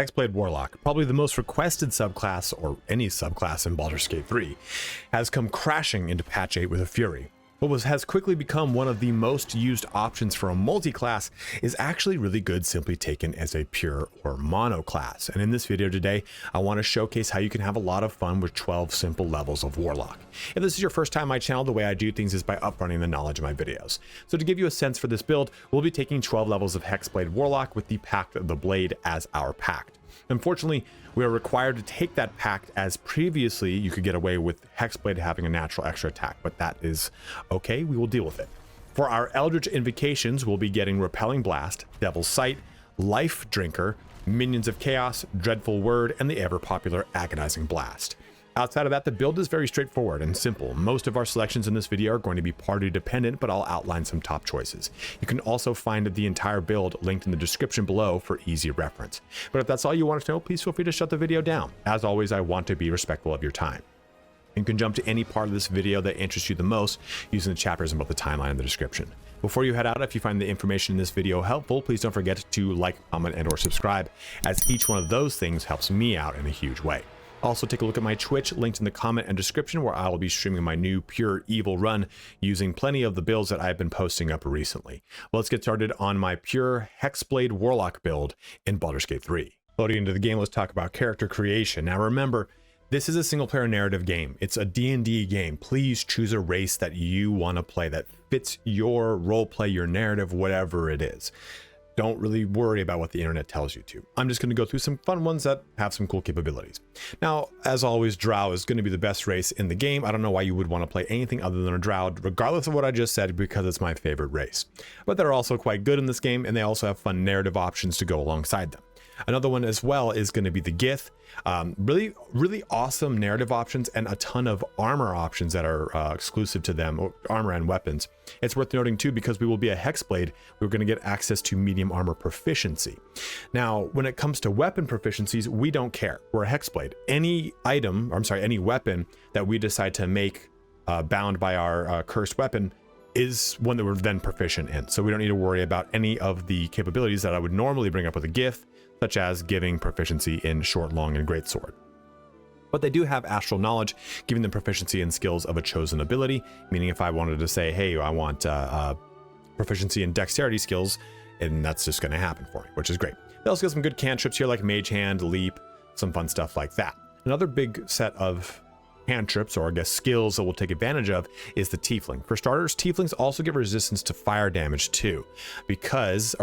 Hexblade Warlock, probably the most requested subclass, or any subclass in Baldur's Gate 3, has come crashing into patch 8 with a fury. What has quickly become one of the most used options for a multi-class is actually really good simply taken as a pure or mono class. And in this video today, I want to showcase how you can have a lot of fun with 12 simple levels of Warlock. If this is your first time on my channel, the way I do things is by upfronting the knowledge of my videos. So to give you a sense for this build, we'll be taking 12 levels of Hexblade Warlock with the Pact of the Blade as our pact. Unfortunately, we are required to take that pact, as previously you could get away with Hexblade having a natural extra attack, but that is okay, we will deal with it. For our Eldritch Invocations, we'll be getting Repelling Blast, Devil's Sight, Life Drinker, Minions of Chaos, Dreadful Word, and the ever-popular Agonizing Blast. Outside of that, the build is very straightforward and simple. Most of our selections in this video are going to be party dependent, but I'll outline some top choices. You can also find the entire build linked in the description below for easy reference. But if that's all you want to know, please feel free to shut the video down. As always, I want to be respectful of your time. You can jump to any part of this video that interests you the most using the chapters in both the timeline and the description. Before you head out, if you find the information in this video helpful, please don't forget to like, comment, and/or subscribe, as each one of those things helps me out in a huge way. Also, take a look at my Twitch, linked in the comment and description, where I will be streaming my new Pure Evil run using plenty of the builds that I've been posting up recently. Well, let's get started on my Pure Hexblade Warlock build in Baldur's Gate 3. Loading into the game, let's talk about character creation. Now remember, this is a single-player narrative game. It's a D&D game. Please choose a race that you want to play that fits your roleplay, your narrative, whatever it is. Don't really worry about what the internet tells you to. I'm just going to go through some fun ones that have some cool capabilities. Now, as always, Drow is going to be the best race in the game. I don't know why you would want to play anything other than a Drow, regardless of what I just said, because it's my favorite race. But they're also quite good in this game, and they also have fun narrative options to go alongside them. Another one as well is going to be the Gith. Really awesome narrative options and a ton of armor options that are exclusive to them, or armor and weapons. It's worth noting too, because we will be a Hexblade, we're going to get access to medium armor proficiency. Now, when it comes to weapon proficiencies, we don't care. We're a Hexblade. Any weapon that we decide to make bound by our cursed weapon is one that we're then proficient in. So we don't need to worry about any of the capabilities that I would normally bring up with a Gith, such as giving proficiency in short, long, and greatsword. But they do have astral knowledge, giving them proficiency in skills of a chosen ability, meaning if I wanted to say, hey, I want proficiency in dexterity skills, and that's just going to happen for me, which is great. They also got some good cantrips here, like Mage Hand, Leap, some fun stuff like that. Another big set of cantrips, or I guess skills, that we'll take advantage of is the Tiefling. For starters, Tieflings also give resistance to fire damage too, because,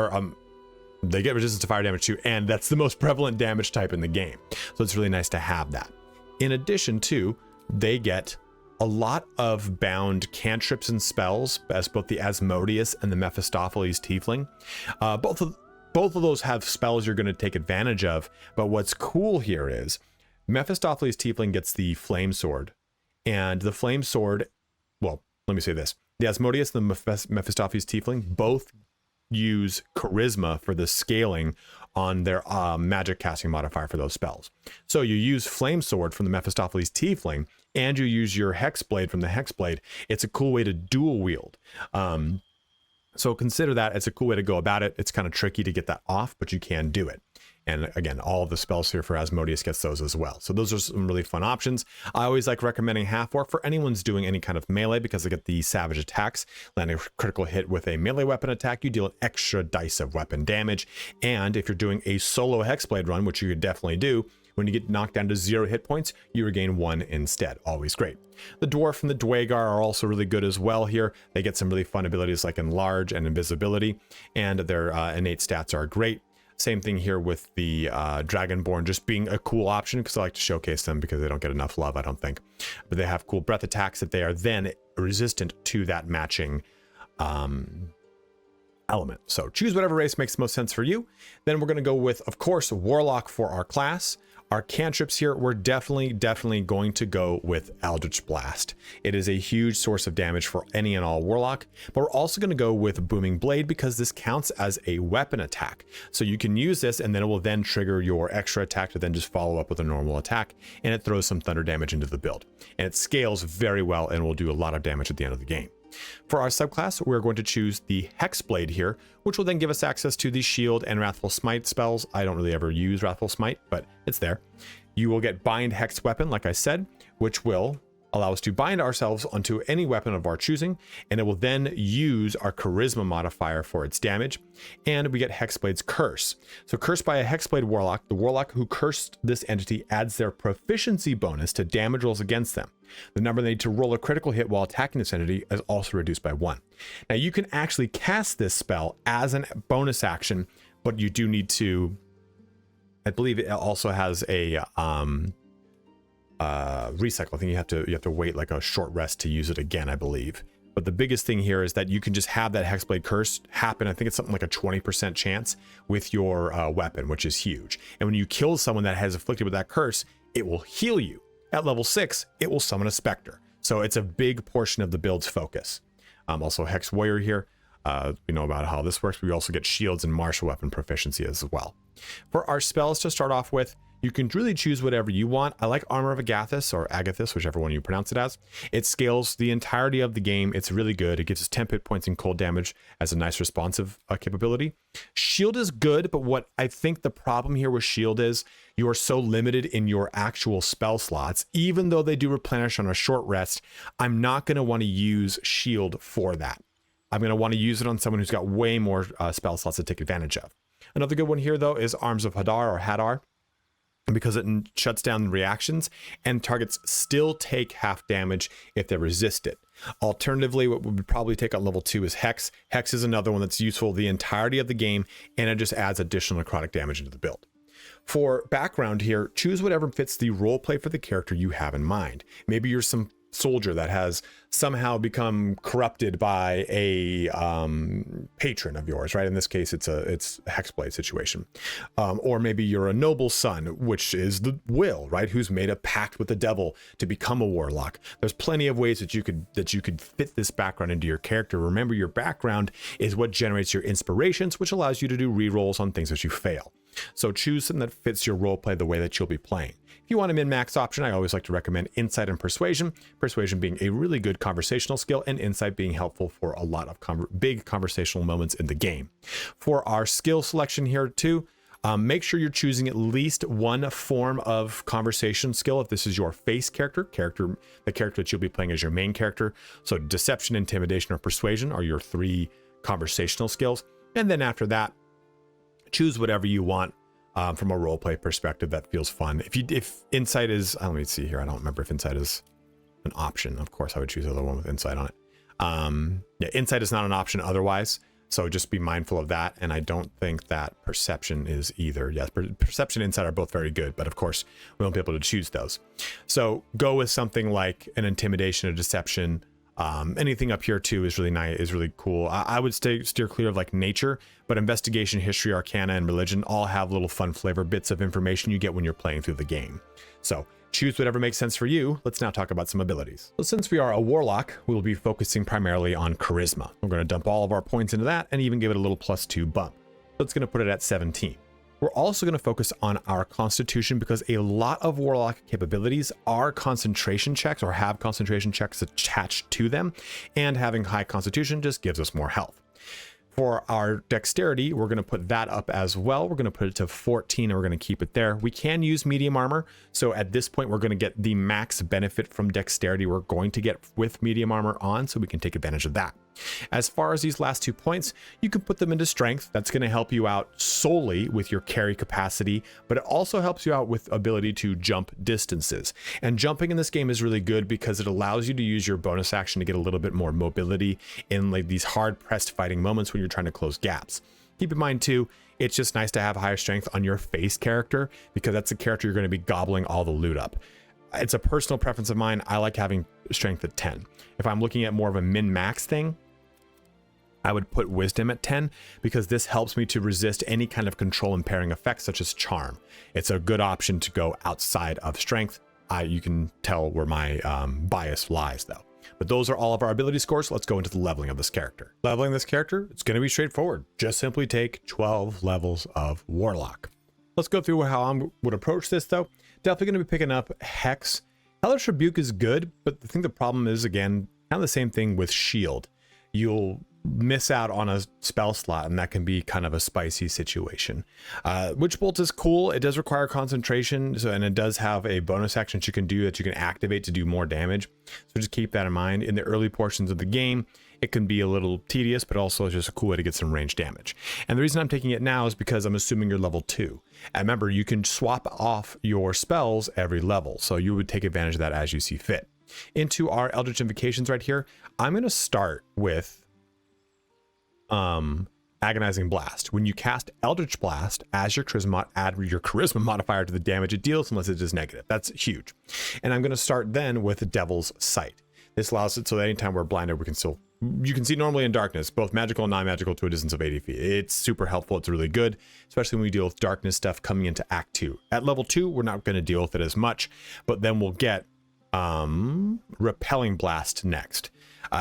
they get resistance to fire damage too, and that's the most prevalent damage type in the game. So it's really nice to have that. In addition to, they get a lot of bound cantrips and spells, as both the Asmodeus and the Mephistopheles Tiefling. Both of those have spells you're going to take advantage of, but what's cool here is Mephistopheles Tiefling gets the Flame Sword, and the Flame Sword, well, let me say this. The Asmodeus and the Mephistopheles Tiefling both use charisma for the scaling on their magic casting modifier for those spells. So you use Flame Sword from the Mephistopheles Tiefling, and you use your Hexblade from the Hexblade. It's a cool way to dual wield. So consider that. It's a cool way to go about it. It's kind of tricky to get that off, but you can do it. And again, all of the spells here for Asmodeus gets those as well. So those are some really fun options. I always like recommending Half Orc for anyone's doing any kind of melee, because they get the savage attacks. Land a critical hit with a melee weapon attack, you deal an extra dice of weapon damage. And if you're doing a solo Hexblade run, which you could definitely do, when you get knocked down to 0 hit points, you regain 1 instead. Always great. The Dwarf and the Dwagar are also really good as well here. They get some really fun abilities like Enlarge and Invisibility, and their innate stats are great. Same thing here with the Dragonborn, just being a cool option, because I like to showcase them because they don't get enough love, I don't think. But they have cool breath attacks that they are then resistant to that matching element. So choose whatever race makes the most sense for you. Then we're going to go with, of course, Warlock for our class. Our cantrips here, we're definitely going to go with Eldritch Blast. It is a huge source of damage for any and all Warlock, but we're also going to go with Booming Blade, because this counts as a weapon attack. So you can use this, and then it will then trigger your extra attack to then just follow up with a normal attack, and it throws some thunder damage into the build. And it scales very well and will do a lot of damage at the end of the game. For our subclass, we're going to choose the Hexblade here, which will then give us access to the Shield and Wrathful Smite spells. I don't really ever use Wrathful Smite, but it's there. You will get Bind Hex Weapon, like I said, which will allow us to bind ourselves onto any weapon of our choosing, and it will then use our charisma modifier for its damage. And we get Hexblade's Curse. So cursed by a Hexblade Warlock, the Warlock who cursed this entity adds their proficiency bonus to damage rolls against them. The number they need to roll a critical hit while attacking this entity is also reduced by 1. Now you can actually cast this spell as a bonus action, but you do need to, I believe it also has a recycle. I think you have to wait like a short rest to use it again, I believe. But the biggest thing here is that you can just have that Hexblade Curse happen. I think it's something like a 20% chance with your weapon, which is huge. And when you kill someone that has afflicted with that curse, it will heal you. At level 6, it will summon a Spectre. So it's a big portion of the build's focus. Also Hex Warrior here. We know about how this works. We also get shields and martial weapon proficiency as well. For our spells to start off with, you can really choose whatever you want. I like Armor of Agathis or Agathis, whichever one you pronounce it as. It scales the entirety of the game. It's really good. It gives us 10 hit points and cold damage as a nice responsive capability. Shield is good, but what I think the problem here with Shield is you are so limited in your actual spell slots. Even though they do replenish on a short rest, I'm not going to want to use Shield for that. I'm going to want to use it on someone who's got way more spell slots to take advantage of. Another good one here, though, is Arms of Hadar or Hadar, because it shuts down reactions and targets still take half damage if they resist it. Alternatively, what would probably take on level 2 is Hex. Hex is another one that's useful the entirety of the game, and it just adds additional necrotic damage into the build. For background here, choose whatever fits the roleplay for the character you have in mind. Maybe you're some soldier that has somehow become corrupted by a patron of yours, right? In this case, it's a Hexblade situation. Or maybe you're a noble son, which is the will, right? Who's made a pact with the devil to become a warlock. There's plenty of ways that you could fit this background into your character. Remember, your background is what generates your inspirations, which allows you to do rerolls on things that you fail. So choose something that fits your roleplay the way that you'll be playing. If you want a min-max option, I always like to recommend Insight and Persuasion. Persuasion being a really good conversational skill, and Insight being helpful for a lot of big conversational moments in the game. For our skill selection here too, make sure you're choosing at least one form of conversation skill. If this is your face character, the character that you'll be playing as your main character. So Deception, Intimidation, or Persuasion are your 3 conversational skills. And then after that, choose whatever you want from a roleplay perspective that feels fun. If Insight is, let me see here. I don't remember if Insight is an option. Of course, I would choose the other one with Insight on it. Yeah, Insight is not an option otherwise. So just be mindful of that. And I don't think that Perception is either. Yes, Perception and Insight are both very good, but of course we won't be able to choose those. So go with something like an Intimidation or Deception. Anything up here too is really nice, is really cool. I would steer clear of like Nature, but Investigation, History, Arcana, and Religion all have little fun flavor bits of information you get when you're playing through the game. So choose whatever makes sense for you. Let's now talk about some abilities. So since we are a Warlock, we will be focusing primarily on Charisma. We're going to dump all of our points into that and even give it a little +2 bump. So it's going to put it at 17. We're also going to focus on our Constitution because a lot of Warlock capabilities are concentration checks or have concentration checks attached to them, and having high Constitution just gives us more health. For our Dexterity, we're going to put that up as well. We're going to put it to 14 and we're going to keep it there. We can use medium armor. So at this point, we're going to get the max benefit from Dexterity we're going to get with medium armor on, so we can take advantage of that. As far as these last 2 points, you can put them into Strength. That's going to help you out solely with your carry capacity, but it also helps you out with ability to jump distances. And jumping in this game is really good because it allows you to use your bonus action to get a little bit more mobility in like these hard-pressed fighting moments when you're trying to close gaps. Keep in mind too, it's just nice to have higher strength on your face character because that's the character you're going to be gobbling all the loot up. It's a personal preference of mine. I like having strength at 10. If I'm looking at more of a min-max thing, I would put Wisdom at 10 because this helps me to resist any kind of control impairing effects such as Charm. It's a good option to go outside of Strength. You can tell where my bias lies though. But those are all of our ability scores. Let's go into the leveling of this character. Leveling this character, it's going to be straightforward. Just simply take 12 levels of Warlock. Let's go through how I would approach this though. Definitely going to be picking up Hex. Hellish Rebuke is good, but I think the problem is, again, Kind of the same thing with shield. You'll miss out on a spell slot, and that can be kind of a spicy situation. Witch Bolt is cool. It does require concentration, and it does have a bonus action that you can do that you can activate to do more damage. So just keep that in mind. In the early portions of the game, it can be a little tedious, but also it's just a cool way to get some range damage. And the reason I'm taking it now is because I'm assuming you're level 2. And remember, you can swap off your spells every level, so you would take advantage of that as you see fit. Into our Eldritch Invocations right here, I'm going to start with Agonizing Blast. When you cast Eldritch Blast as your charisma, add your charisma modifier to the damage it deals unless it is negative. That's huge. And I'm going to start then with Devil's Sight. This allows it so that anytime we're blinded, you can see normally in darkness, both magical and non-magical, to a distance of 80 feet. It's super helpful. It's really good, especially when we deal with darkness stuff coming into Act 2. At level 2, we're not going to deal with it as much, but then we'll get Repelling Blast next.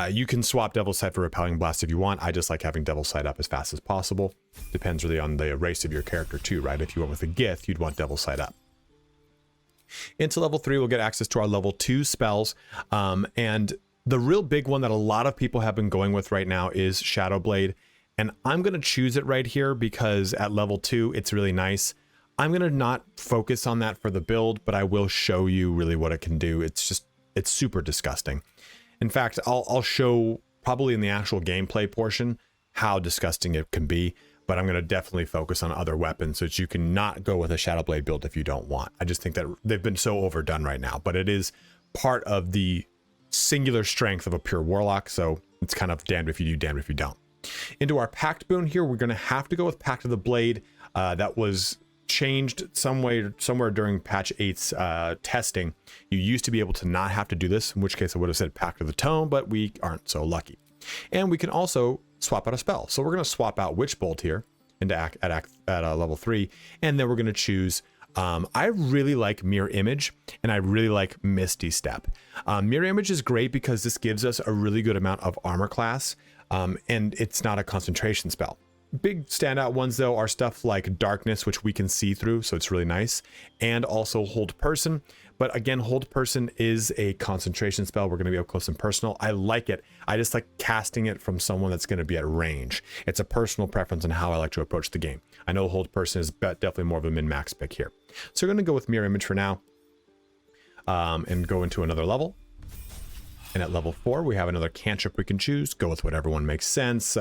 You can swap Devil's Sight for Repelling Blast if you want. I just like having Devil's Sight up as fast as possible. Depends really on the race of your character too, right? If you went with a Gith, you'd want Devil's Sight up. Into level 3, we'll get access to our level 2 spells. And the real big one that a lot of people have been going with right now is Shadowblade. And I'm going to choose it right here because at level 2, it's really nice. I'm going to not focus on that for the build, but I will show you really what it can do. It's super disgusting. In fact, I'll show probably in the actual gameplay portion how disgusting it can be, but I'm going to definitely focus on other weapons so that you can not go with a Shadowblade build if you don't want. I just think that they've been so overdone right now, but it is part of the singular strength of a pure Warlock, so it's kind of damned if you do, damned if you don't. Into our Pact boon here, we're going to have to go with Pact of the Blade. That was changed somewhere during patch 8's testing. You used to be able to not have to do this, in which case I would have said Pact of the Tome, but we aren't so lucky. And we can also swap out a spell. So we're going to swap out Witch Bolt here into at level 3, and then we're going to choose I really like Mirror Image, and I really like Misty Step. Mirror Image is great because this gives us a really good amount of armor class, and it's not a concentration spell. Big standout ones though are stuff like Darkness, which we can see through, so it's really nice, and also Hold Person. But again, Hold Person is a concentration spell. We're going to be up close and personal. I like it. I just like casting it from someone that's going to be at range. It's a personal preference on how I like to approach the game. I know Hold Person is definitely more of a min-max pick here. So we're going to go with Mirror Image for now, and go into another level. And at level 4, we have another cantrip we can choose. Go with whatever one makes sense.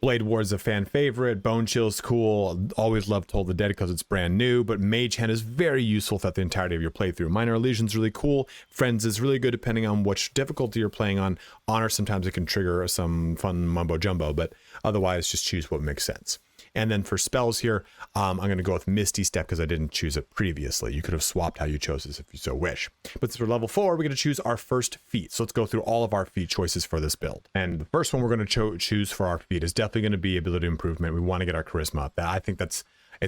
Blade Ward's a fan favorite. Bone Chill's cool. Always love Toll the Dead because it's brand new, but Mage Hand is very useful throughout the entirety of your playthrough. Minor Illusion's really cool. Friends is really good depending on which difficulty you're playing on. Honor, sometimes it can trigger some fun mumbo jumbo, but otherwise just choose what makes sense. And then for spells here, I'm going to go with Misty Step because I didn't choose it previously. You could have swapped how you chose this if you so wish. But for level 4, we're going to choose our first feat. So let's go through all of our feat choices for this build. And the first one we're going to choose for our feat is definitely going to be ability improvement. We want to get our charisma up. I think it's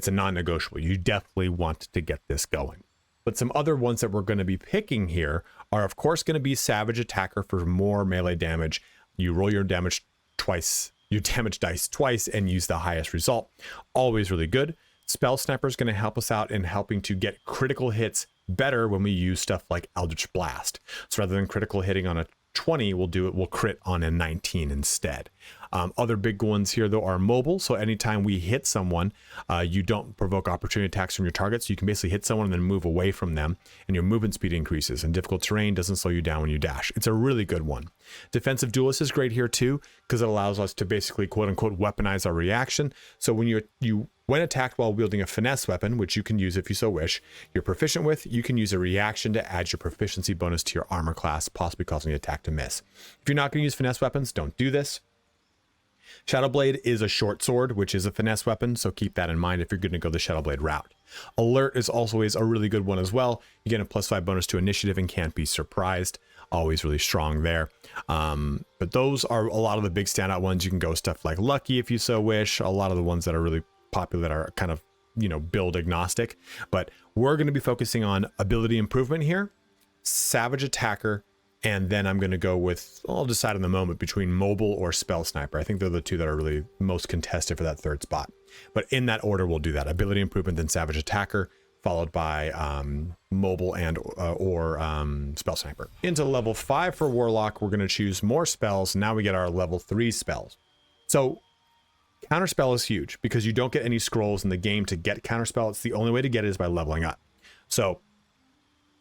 a non-negotiable. You definitely want to get this going. But some other ones that we're going to be picking here are, of course, going to be Savage Attacker for more melee damage. You roll your damage twice. You damage dice twice and use the highest result. Always really good. Spell Sniper is going to help us out in helping to get critical hits better when we use stuff like Eldritch Blast. So rather than critical hitting on a 20, we'll crit on a 19 instead. Other big ones here though are mobile. So anytime we hit someone, you don't provoke opportunity attacks from your targets. You can basically hit someone and then move away from them, and your movement speed increases, and difficult terrain doesn't slow you down when you dash. It's a really good one. Defensive Duelist is great here too, because it allows us to basically quote unquote weaponize our reaction. So when when attacked while wielding a finesse weapon, which you can use if you so wish, you're proficient with, you can use a reaction to add your proficiency bonus to your armor class, possibly causing the attack to miss. If you're not going to use finesse weapons, don't do this. Shadowblade is a short sword, which is a finesse weapon, so keep that in mind if you're going to go the Shadowblade route. Alert is always a really good one as well. You get a +5 bonus to initiative and can't be surprised. Always really strong there. But those are a lot of the big standout ones. You can go stuff like Lucky if you so wish. A lot of the ones that are really popular that are kind of, build agnostic. But we're going to be focusing on ability improvement here, Savage Attacker, and then I'm going to go with, I'll decide in the moment between Mobile or Spell Sniper. I think they're the two that are really most contested for that third spot. But in that order, we'll do that. Ability improvement, then Savage Attacker, followed by mobile and or spell sniper. Into level 5 for Warlock, we're going to choose more spells. Now we get our level 3 spells. So counterspell is huge because you don't get any scrolls in the game to get counterspell. It's the only way to get it is by leveling up. So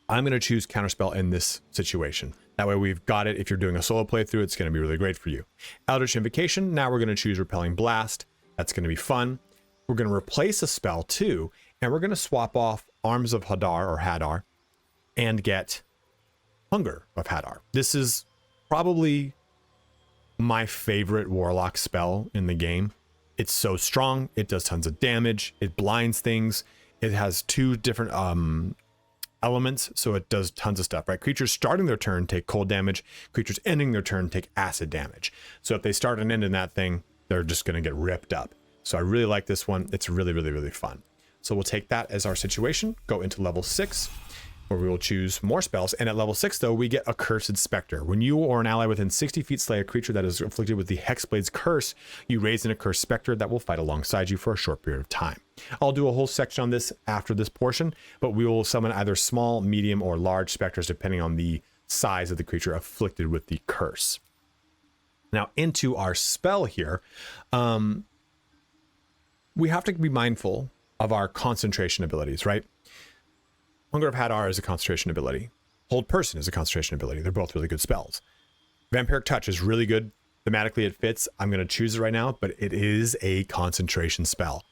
I'm going to choose counterspell in this situation. That way we've got it. If you're doing a solo playthrough, it's going to be really great for you. Eldritch Invocation, now we're going to choose Repelling Blast. That's going to be fun. We're going to replace a spell too, and we're going to swap off Arms of Hadar or Hadar and get Hunger of Hadar. This is probably my favorite Warlock spell in the game. It's so strong. It does tons of damage. It blinds things. It has 2 different elements, so it does tons of stuff, right? Creatures starting their turn take cold damage. Creatures ending their turn take acid damage. So if they start and end in that thing, they're just going to get ripped up. So I really like this one. It's really, really, really fun. So we'll take that as our situation, go into level 6, where we will choose more spells. And at level 6, though, we get Accursed Spectre. When you or an ally within 60 feet slay a creature that is afflicted with the Hexblade's curse, you raise an Accursed Spectre that will fight alongside you for a short period of time. I'll do a whole section on this after this portion, but we will summon either small, medium, or large specters depending on the size of the creature afflicted with the curse. Now into our spell here, we have to be mindful of our concentration abilities, right? Hunger of Hadar is a concentration ability. Hold Person is a concentration ability. They're both really good spells. Vampiric Touch is really good. Thematically, it fits. I'm going to choose it right now, but it is a concentration spell.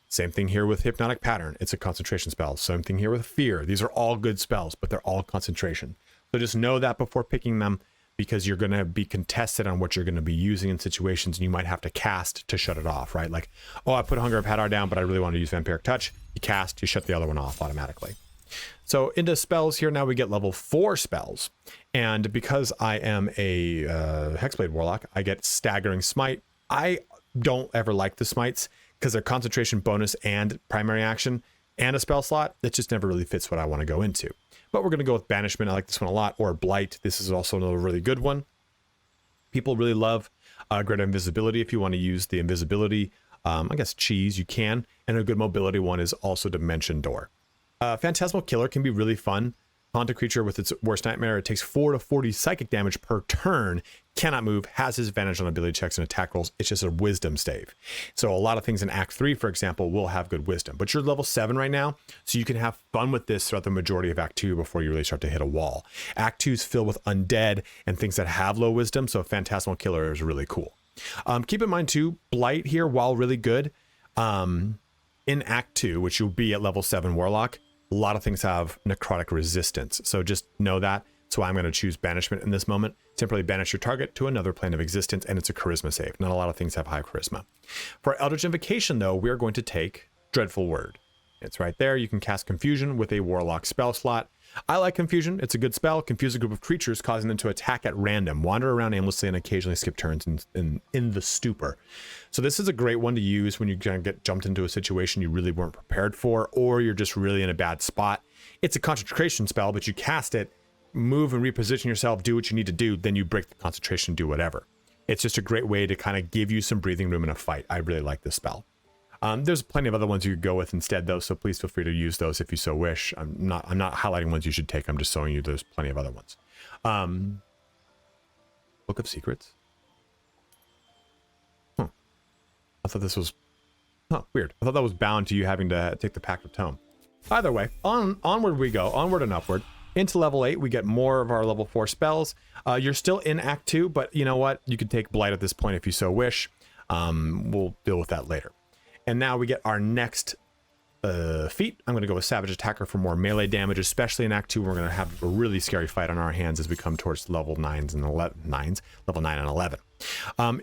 Same thing here with Hypnotic Pattern. It's a concentration spell. Same thing here with Fear. These are all good spells, but they're all concentration. So just know that before picking them, because you're going to be contested on what you're going to be using in situations, and you might have to cast to shut it off, right? Like, oh, I put Hunger of Hadar down, but I really want to use Vampiric Touch. You cast, you shut the other one off automatically. So into spells here, now we get level 4 spells. And because I am a Hexblade Warlock, I get Staggering Smite. I don't ever like the smites because they're concentration bonus and primary action and a spell slot. That just never really fits what I want to go into. But we're going to go with Banishment. I like this one a lot. Or Blight. This is also another really good one. People really love Greater Invisibility. If you want to use the invisibility, I guess cheese, you can. And a good mobility one is also Dimension Door. Phantasmal Killer can be really fun. Haunt a creature with its worst nightmare. It takes 4 to 40 psychic damage per turn. Cannot move. Has disadvantage on ability checks and attack rolls. It's just a wisdom save. So a lot of things in Act 3, for example, will have good wisdom. But you're level 7 right now, so you can have fun with this throughout the majority of Act 2 before you really start to hit a wall. Act 2 is filled with undead and things that have low wisdom, so Phantasmal Killer is really cool. Keep in mind, too, Blight here, while really good, in Act 2, which you'll be at level 7 Warlock, a lot of things have necrotic resistance. So just know that. So I'm going to choose Banishment in this moment. Temporarily banish your target to another plane of existence, and it's a charisma save. Not a lot of things have high charisma. For Eldritch Invocation, though, we are going to take Dreadful Word. It's right there. You can cast Confusion with a Warlock spell slot. I like Confusion. It's a good spell. Confuse a group of creatures, causing them to attack at random, wander around aimlessly, and occasionally skip turns in the stupor. So this is a great one to use when you get jumped into a situation you really weren't prepared for, or you're just really in a bad spot. It's a concentration spell, but you cast it, move and reposition yourself, do what you need to do, then you break the concentration, do whatever. It's just a great way to kind of give you some breathing room in a fight. I really like this spell. There's plenty of other ones you could go with instead, though, so please feel free to use those if you so wish. I'm not highlighting ones you should take. I'm just showing you there's plenty of other ones. Book of Secrets. I thought this was weird. I thought that was bound to you having to take the Pact of Tome. Either way, onward we go, onward and upward. Into level 8, we get more of our level 4 spells. You're still in Act 2, but you know what? You can take Blight at this point if you so wish. We'll deal with that later. And now we get our next feat. I'm going to go with Savage Attacker for more melee damage, especially in Act 2. We're going to have a really scary fight on our hands as we come towards level 9s and 11s, level 9 and 11.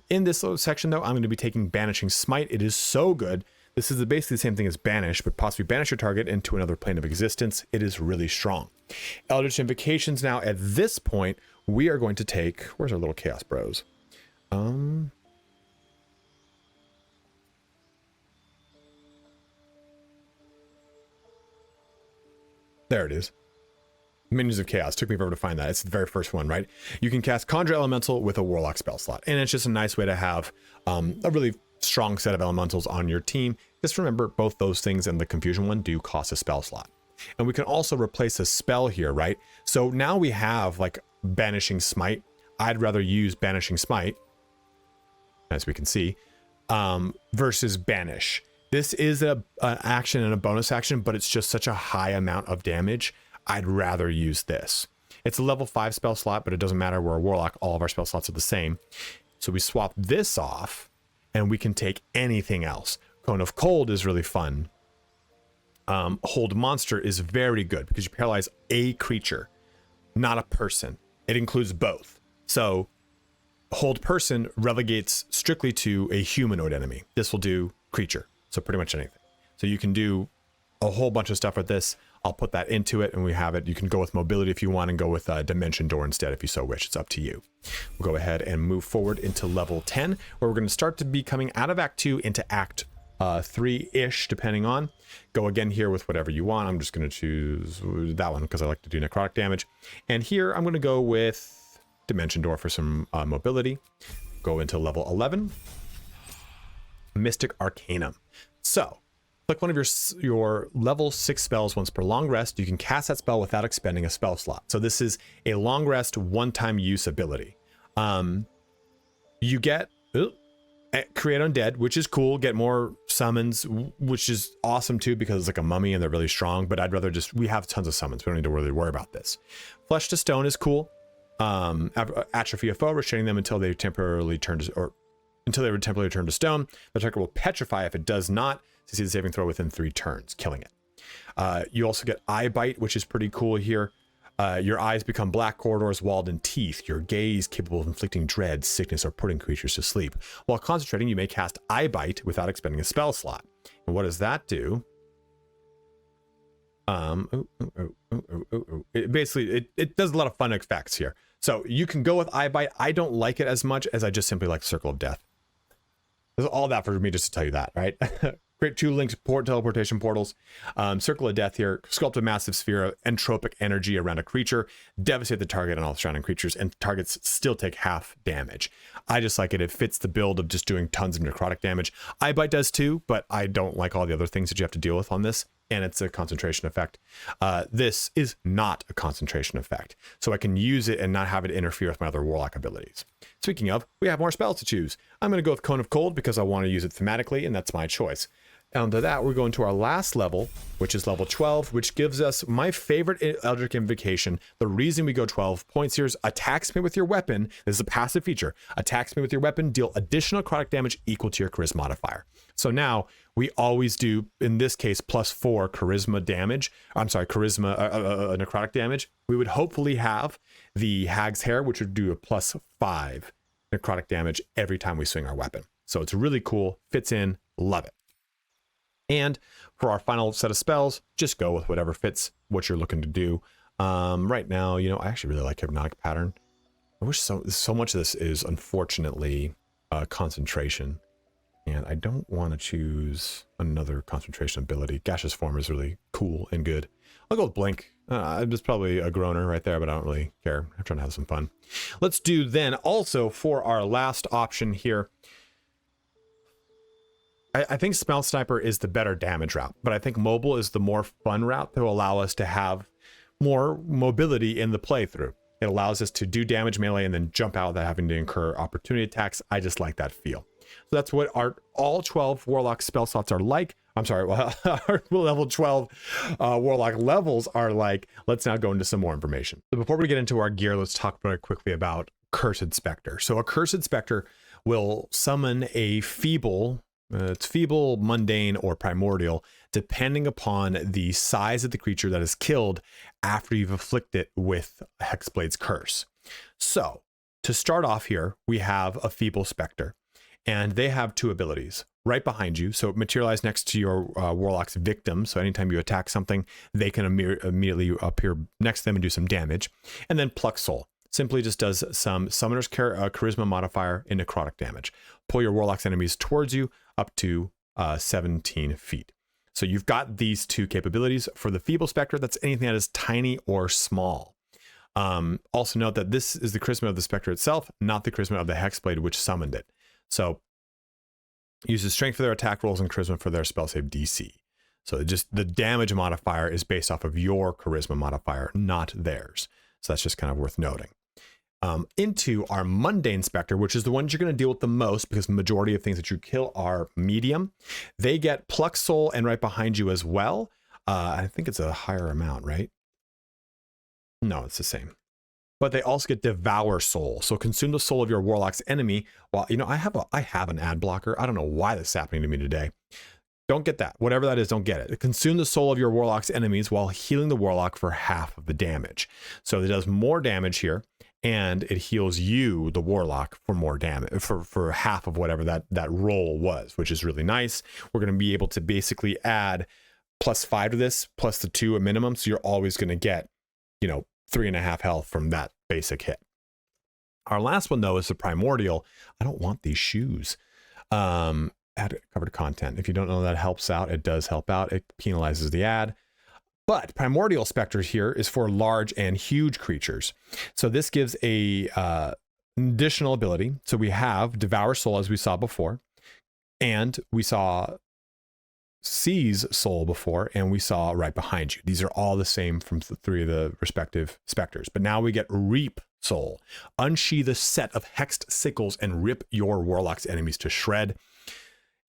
In this little section, though, I'm going to be taking Banishing Smite. It is so good. This is basically the same thing as Banish, but possibly banish your target into another plane of existence. It is really strong. Eldritch Invocations now, at this point, we are going to take... Where's our little Chaos Bros? There it is. Minions of Chaos. Took me forever to find that. It's the very first one, right? You can cast Conjure Elemental with a Warlock spell slot. And it's just a nice way to have a really strong set of elementals on your team. Just remember, both those things and the Confusion one do cost a spell slot. And we can also replace a spell here, right? So now we have like Banishing Smite. I'd rather use Banishing Smite, as we can see, versus Banish. This is an action and a bonus action, but it's just such a high amount of damage. I'd rather use this. It's a level 5 spell slot, but it doesn't matter. We're a Warlock. All of our spell slots are the same. So we swap this off, and we can take anything else. Cone of Cold is really fun. Hold Monster is very good because you paralyze a creature, not a person. It includes both. So Hold Person relegates strictly to a humanoid enemy. This will do creature, so pretty much anything. So you can do a whole bunch of stuff with this. I'll put that into it, and we have it. You can go with mobility if you want, and go with Dimension Door instead if you so wish. It's up to you. We'll go ahead and move forward into level 10, where we're going to start to be coming out of Act 2 into Act 3-ish, depending on. Go again here with whatever you want. I'm just going to choose that one because I like to do necrotic damage. And here I'm going to go with Dimension Door for some mobility. Go into level 11. Mystic Arcanum. So click one of your level 6 spells once per long rest. You can cast that spell without expending a spell slot. So this is a long rest, one-time use ability. You get Create Undead, which is cool. Get more summons, which is awesome too because it's like a mummy and they're really strong. But I'd rather we have tons of summons. We don't need to really worry about this. Flesh to Stone is cool. Atrophy a foe, restraining them until they temporarily turn to stone. The target will petrify if it does not succeed the saving throw within 3 turns, killing it. You also get Eye Bite, which is pretty cool here. Your eyes become black corridors walled in teeth. Your gaze capable of inflicting dread, sickness, or putting creatures to sleep. While concentrating, you may cast Eye Bite without expending a spell slot. And what does that do? It does a lot of fun effects here. So you can go with Eye Bite. I don't like it as much as I just simply like Circle of Death. There's all that for me just to tell you that, right? Create 2 linked teleportation portals. Circle of Death here. Sculpt a massive sphere of entropic energy around a creature. Devastate the target and all surrounding creatures, and targets still take half damage. I just like it. It fits the build of just doing tons of necrotic damage. Eye Bite does too, but I don't like all the other things that you have to deal with on this. And it's a concentration effect. This is not a concentration effect, so I can use it and not have it interfere with my other Warlock abilities. Speaking of, we have more spells to choose. I'm going to go with Cone of Cold because I want to use it thematically, and that's my choice. Onto that, we're going to our last level, which is level 12, which gives us my favorite Eldritch Invocation. The reason we go 12 points here is attacks me with your weapon. This is a passive feature. Attacks me with your weapon, deal additional necrotic damage equal to your charisma modifier. So now we always do, in this case, +4 charisma damage. I'm sorry, charisma necrotic damage. We would hopefully have the Hag's Hair, which would do a +5 necrotic damage every time we swing our weapon. So it's really cool, fits in, love it. And for our final set of spells, just go with whatever fits what you're looking to do. Right now, I actually really like Hypnotic Pattern. I wish so much of this is unfortunately concentration. And I don't want to choose another concentration ability. Gaseous Form is really cool and good. I'll go with Blink. It's probably a groaner right there, but I don't really care. I'm trying to have some fun. Let's do then also for our last option here. I think Spell Sniper is the better damage route, but I think Mobile is the more fun route to allow us to have more mobility in the playthrough. It allows us to do damage melee and then jump out without having to incur opportunity attacks. I just like that feel. So that's what all 12 Warlock spell slots are like. I'm sorry, our level 12 Warlock levels are like. Let's now go into some more information. So before we get into our gear, let's talk very quickly about Accursed Spectre. So Accursed Spectre will summon a feeble, it's feeble, mundane, or primordial, depending upon the size of the creature that is killed after you've afflicted it with Hexblade's curse. So to start off here, we have a feeble specter, and they have 2 abilities right behind you. So materialize next to your Warlock's victim. So anytime you attack something, they can immediately appear next to them and do some damage. And then Pluck Soul simply just does some Summoner's Charisma modifier in necrotic damage. Pull your Warlock's enemies towards you up to 17 feet. So you've got these 2 capabilities. For the Feeble Spectre, that's anything that is tiny or small. Also note that this is the charisma of the Spectre itself, not the charisma of the Hexblade which summoned it. So uses strength for their attack rolls and charisma for their spell save DC. So just the damage modifier is based off of your charisma modifier, not theirs. So that's just kind of worth noting. Into our mundane specter, which is the ones you're going to deal with the most because the majority of things that you kill are medium. They get pluck soul and right behind you as well. I think it's a higher amount, right? No, it's the same. But they also get devour soul. So consume the soul of your warlock's enemy. Well, you know, I have an ad blocker. I don't know why this is happening to me today. Don't get that. Whatever that is, don't get it. Consume the soul of your warlock's enemies while healing the warlock for half of the damage. So it does more damage here, and it heals you, the warlock, for more damage, for half of whatever that roll was, which is really nice. We're going to be able to basically add +5 to this, plus the 2 at minimum. So you're always going to get, you know, 3.5 health from that basic hit. Our last one, though, is the primordial. I don't want these shoes. Add covered content. If you don't know that helps out, it does help out. It penalizes the ad. But primordial spectre here is for large and huge creatures. So this gives a additional ability. So we have devour soul, as we saw before, and we saw seize soul before, and we saw right behind you. These are all the same from the 3 of the respective specters. But now we get reap soul. Unsheath a set of hexed sickles and rip your warlock's enemies to shred.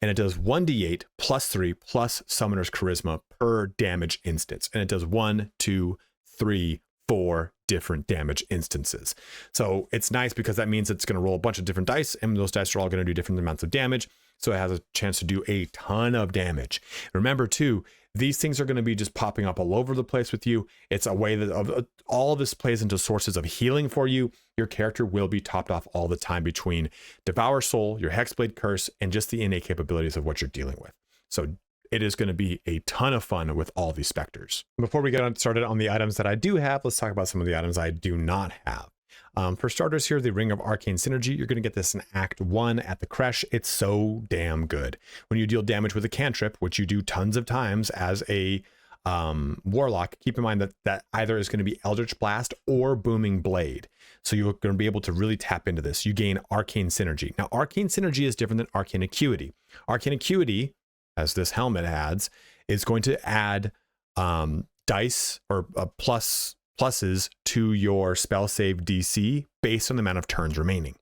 And it does 1d8 +3 plus summoner's charisma per damage instance. And it does 1, 2, 3, 4 different damage instances. So it's nice because that means it's going to roll a bunch of different dice, and those dice are all going to do different amounts of damage. So it has a chance to do a ton of damage. Remember too, these things are going to be just popping up all over the place with you. It's a way that all of this plays into sources of healing for you. Your character will be topped off all the time between Devour Soul, your Hexblade Curse, and just the innate capabilities of what you're dealing with. So it is going to be a ton of fun with all these specters. Before we get started on the items that I do have, let's talk about some of the items I do not have. For starters here, the Ring of Arcane Synergy. You're going to get this in Act 1 at the Creche. It's so damn good. When you deal damage with a cantrip, which you do tons of times as a warlock, keep in mind that either is going to be Eldritch Blast or Booming Blade. So you're going to be able to really tap into this. You gain Arcane Synergy. Now, Arcane Synergy is different than Arcane Acuity. Arcane Acuity, as this helmet adds, is going to add dice or pluses to your spell save DC based on the amount of turns remaining.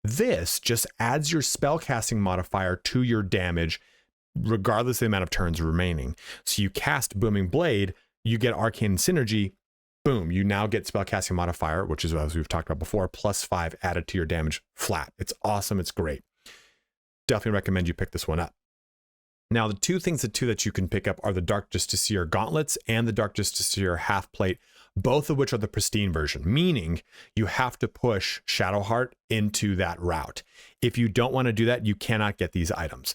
This just adds your spellcasting modifier to your damage regardless of the amount of turns remaining. So you cast Booming Blade, you get Arcane Synergy, boom, you now get spellcasting modifier, which is, as we've talked about before, +5 added to your damage flat. It's awesome. It's great. Definitely recommend you pick this one up. Now, the two things that you can pick up are the Dark Justiciar Gauntlets and the Dark Justiciar Half Plate, both of which are the pristine version, meaning you have to push Shadowheart into that route. If you don't want to do that, you cannot get these items.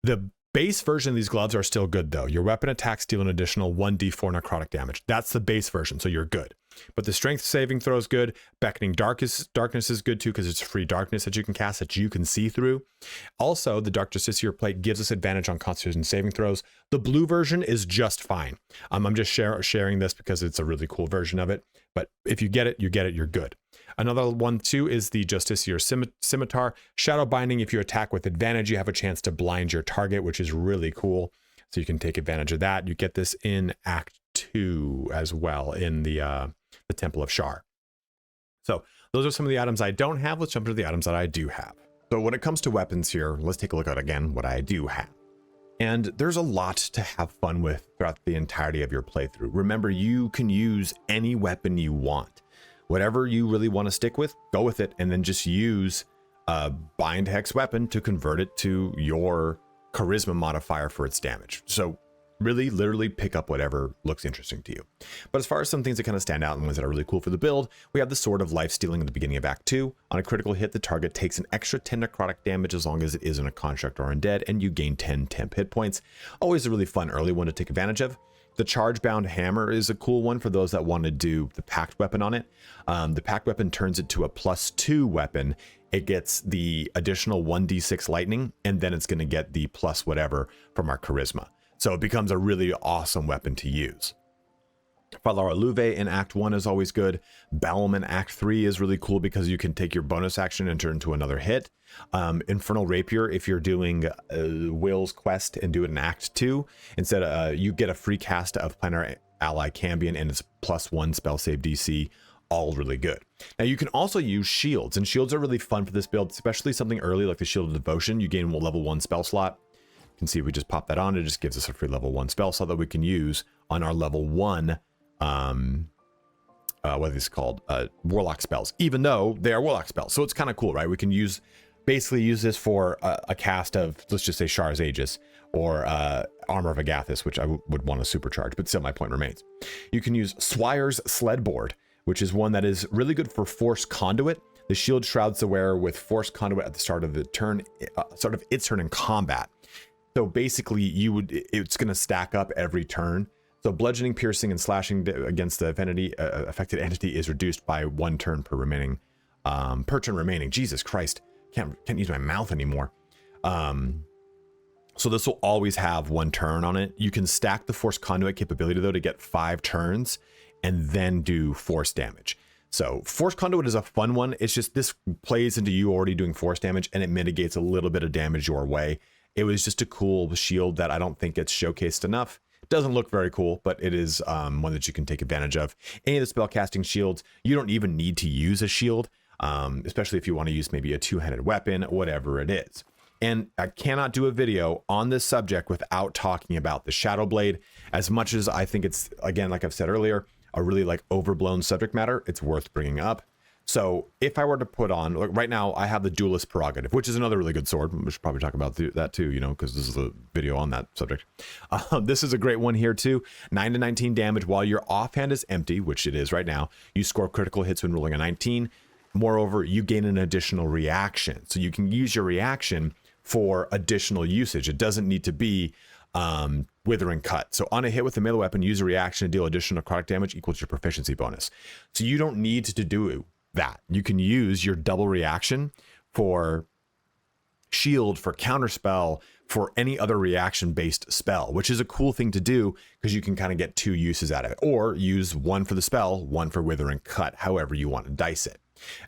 The base version of these gloves are still good, though. Your weapon attacks deal an additional 1d4 necrotic damage. That's the base version, so you're good. But the strength saving throw is good. Beckoning darkness is good, too, because it's free darkness that you can cast that you can see through. Also, the Dark Justiciar Plate gives us advantage on Constitution saving throws. The blue version is just fine. I'm just sharing this because it's a really cool version of it. But if you get it, you're good. Another one, too, is the Justiciar Scimitar. Shadow Binding, if you attack with advantage, you have a chance to blind your target, which is really cool. So you can take advantage of that. You get this in Act 2 as well in the Temple of Shar. So those are some of the items I don't have. Let's jump into the items that I do have. So when it comes to weapons here, let's take a look at, again, what I do have. And there's a lot to have fun with throughout the entirety of your playthrough. Remember, you can use any weapon you want. Whatever you really want to stick with, go with it, and then just use a bind hex weapon to convert it to your charisma modifier for its damage. So really, literally pick up whatever looks interesting to you. But as far as some things that kind of stand out and ones that are really cool for the build, we have the Sword of Life Stealing at the beginning of Act 2. On a critical hit, the target takes an extra 10 necrotic damage as long as it isn't a construct or undead, and you gain 10 temp hit points. Always a really fun early one to take advantage of. The Charge-Bound Hammer is a cool one for those that want to do the Pact Weapon on it. The Pact Weapon turns it to a +2 weapon. It gets the additional 1d6 lightning, and then it's going to get the plus whatever from our charisma. So it becomes a really awesome weapon to use. Falara Luve in Act 1 is always good. Balm in Act 3 is really cool because you can take your bonus action and turn into another hit. Infernal Rapier, if you're doing Will's quest and do it in Act 2, instead you get a free cast of Planar Ally Cambion and it's +1 spell save DC, all really good. Now you can also use shields, and shields are really fun for this build, especially something early like the Shield of Devotion. You gain a level 1 spell slot. You can see we just pop that on. It just gives us a free level 1 spell slot that we can use on our level 1 what is this called, warlock spells, even though they are warlock spells. So it's kind of cool, right? We can basically use this for a cast of, let's just say, Shar's Aegis or Armor of Agathis, which I would want to supercharge, but still my point remains. You can use Swire's Sledboard, which is one that is really good for Force Conduit. The shield shrouds the wearer with Force Conduit at the start of the turn, sort of its turn in combat. So basically it's going to stack up every turn. So bludgeoning, piercing, and slashing against the affected entity is reduced by 1 turn per turn remaining. Jesus Christ, can't use my mouth anymore. So this will always have 1 turn on it. You can stack the Force Conduit capability though to get 5 turns and then do force damage. So Force Conduit is a fun one. It's just this plays into you already doing force damage and it mitigates a little bit of damage your way. It was just a cool shield that I don't think gets showcased enough. Doesn't look very cool, but it is one that you can take advantage of. Any of the spellcasting shields, you don't even need to use a shield, especially if you want to use maybe a 2-handed weapon, whatever it is. And I cannot do a video on this subject without talking about the Shadowblade. As much as I think it's, again, like I've said earlier, a really like overblown subject matter, it's worth bringing up. So if I were to put on, like right now I have the Duelist Prerogative, which is another really good sword. We should probably talk about that too, because this is a video on that subject. This is a great one here too. 9 to 19 damage while your offhand is empty, which it is right now. You score critical hits when rolling a 19. Moreover, you gain an additional reaction. So you can use your reaction for additional usage. It doesn't need to be Withering Cut. So on a hit with a melee weapon, use a reaction to deal additional necrotic damage equal to your proficiency bonus. So you don't need to do that. You can use your double reaction for shield, for counterspell, for any other reaction based spell, which is a cool thing to do because you can kind of get 2 uses out of it, or use 1 for the spell, 1 for Withering Cut, however you want to dice it.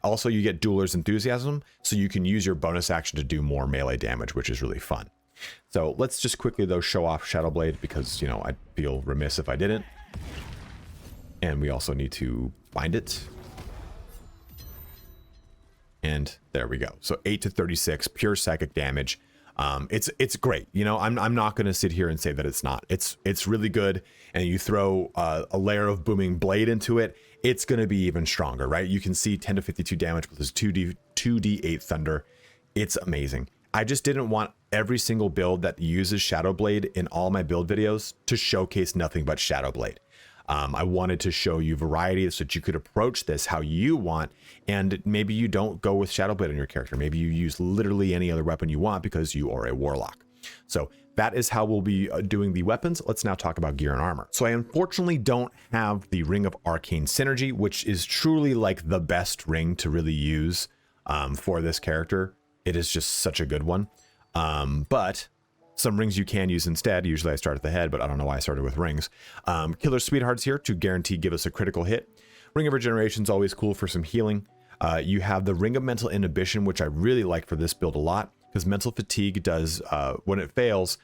Also, you get Dueler's Enthusiasm, so you can use your bonus action to do more melee damage, which is really fun. So let's just quickly though show off Shadowblade because, I'd feel remiss if I didn't. And we also need to bind it. And there we go. So 8 to 36 pure psychic damage. It's great. I'm not going to sit here and say that it's not. It's really good. And you throw a layer of Booming Blade into it, it's going to be even stronger, right? You can see 10 to 52 damage with this 2d8 thunder. It's amazing. I just didn't want every single build that uses Shadowblade in all my build videos to showcase nothing but Shadowblade. I wanted to show you variety so that you could approach this how you want, and maybe you don't go with Shadowblade on your character. Maybe you use literally any other weapon you want because you are a warlock. So that is how we'll be doing the weapons. Let's now talk about gear and armor. So I unfortunately don't have the Ring of Arcane Synergy, which is truly like the best ring to really use for this character. It is just such a good one. But some rings you can use instead. Usually I start at the head, but I don't know why I started with rings. Killer Sweethearts here to guarantee give us a critical hit. Ring of Regeneration is always cool for some healing. You have the Ring of Mental Inhibition, which I really like for this build a lot, because Mental Fatigue does, when it fails,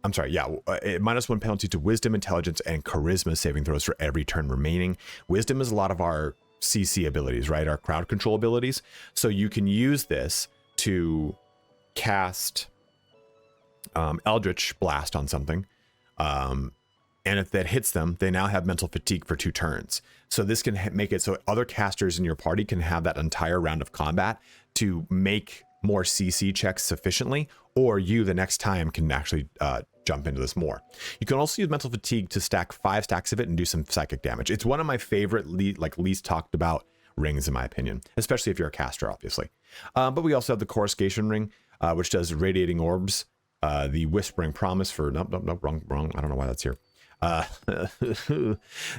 -1 penalty to Wisdom, Intelligence, and Charisma saving throws for every turn remaining. Wisdom is a lot of our CC abilities, right? Our crowd control abilities. So you can use this to cast Eldritch Blast on something, and if that hits them, they now have Mental Fatigue for 2 turns. So this can make it so other casters in your party can have that entire round of combat to make more CC checks sufficiently, or you the next time can actually jump into this more. You can also use Mental Fatigue to stack 5 stacks of it and do some psychic damage. It's one of my favorite least talked about rings in my opinion, especially if you're a caster, obviously. But we also have the Coruscation Ring, which does Radiating Orbs, the Whispering Promise for wrong. I don't know why that's here.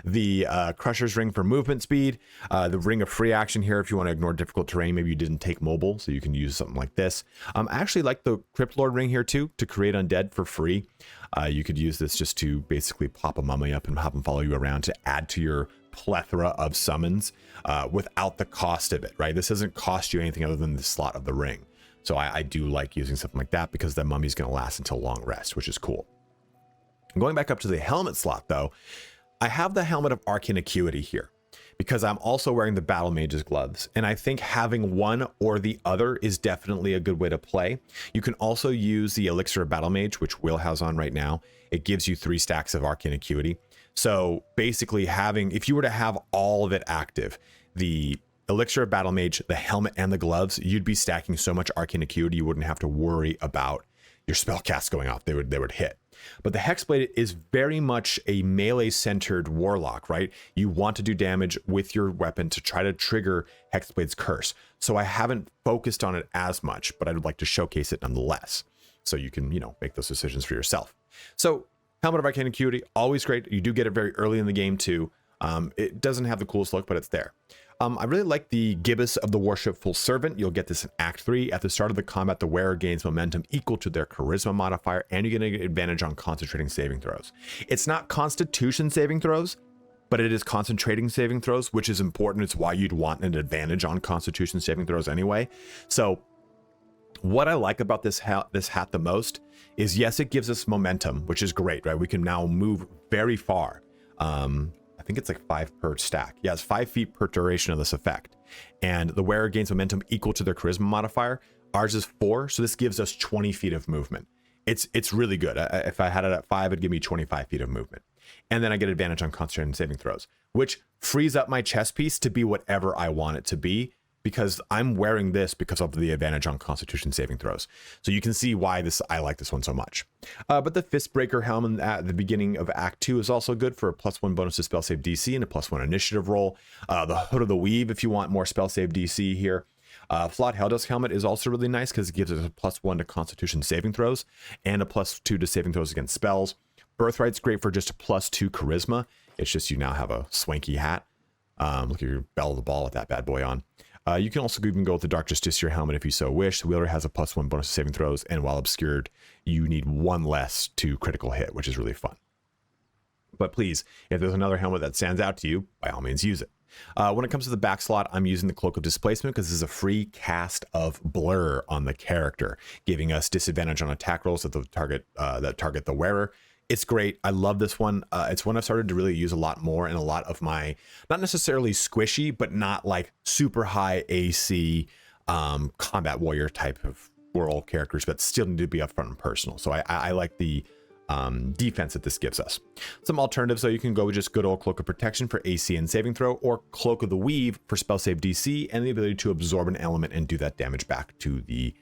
the Crusher's Ring for movement speed, the Ring of Free Action here if you want to ignore difficult terrain. Maybe you didn't take mobile, so you can use something like this. I actually like the Crypt Lord Ring here too, to create undead for free. You could use this just to basically pop a mummy up and have them follow you around to add to your plethora of summons without the cost of it, right? This doesn't cost you anything other than the slot of the ring. So I do like using something like that because that mummy's going to last until long rest, which is cool. Going back up to the helmet slot though, I have the Helmet of Arcane Acuity here because I'm also wearing the Battle Mage's gloves. And I think having one or the other is definitely a good way to play. You can also use the Elixir of Battle Mage, which Will has on right now. It gives you 3 stacks of Arcane Acuity. So basically if you were to have all of it active, the Elixir of Battle Mage, the helmet and the gloves, you'd be stacking so much Arcane Acuity, you wouldn't have to worry about your spell casts going off. They would hit. But the Hexblade is very much a melee-centered warlock, right? You want to do damage with your weapon to try to trigger Hexblade's curse. So I haven't focused on it as much, but I would like to showcase it nonetheless. So you can, make those decisions for yourself. So Helmet of Arcane Acuity, always great. You do get it very early in the game too. It doesn't have the coolest look, but it's there. I really like the Gibbous of the Worshipful Servant. You'll get this in Act 3. At the start of the combat, the wearer gains momentum equal to their charisma modifier, and you're going to get advantage on concentrating saving throws. It's not constitution saving throws, but it is concentrating saving throws, which is important. It's why you'd want an advantage on constitution saving throws anyway. So what I like about this hat the most is, yes, it gives us momentum, which is great, right? We can now move very far. I think it's like 5 per stack. Yeah, it's 5 feet per duration of this effect. And the wearer gains momentum equal to their charisma modifier. Ours is 4, so this gives us 20 feet of movement. It's really good. If I had it at 5, it'd give me 25 feet of movement. And then I get advantage on concentrating saving throws, which frees up my chest piece to be whatever I want it to be, because I'm wearing this because of the advantage on constitution saving throws. So you can see why I like this one so much. But the Fistbreaker helmet at the beginning of Act 2 is also good for a +1 bonus to spell save DC and a +1 initiative roll. The Hood of the Weave, if you want more spell save DC here. Flawed Helldusk helmet is also really nice because it gives us a +1 to constitution saving throws and a +2 to saving throws against spells. Birthright's great for just a +2 charisma. It's just you now have a swanky hat. Look at your bell of the ball with that bad boy on. You can also even go with the Dark Justiciar helmet if you so wish. The wielder has a +1 bonus to saving throws, and while obscured, you need 1 less to critical hit, which is really fun. But please, if there's another helmet that stands out to you, by all means use it. When it comes to the back slot, I'm using the Cloak of Displacement because this is a free cast of Blur on the character, giving us disadvantage on attack rolls that target the wearer. It's great. I love this one. It's one I've started to really use a lot more in a lot of my, not necessarily squishy, but not like super high AC combat warrior type of world characters, but still need to be upfront and personal. So I like the defense that this gives us. Some alternatives, though, you can go with just good old Cloak of Protection for AC and saving throw, or Cloak of the Weave for spell save DC and the ability to absorb an element and do that damage back to the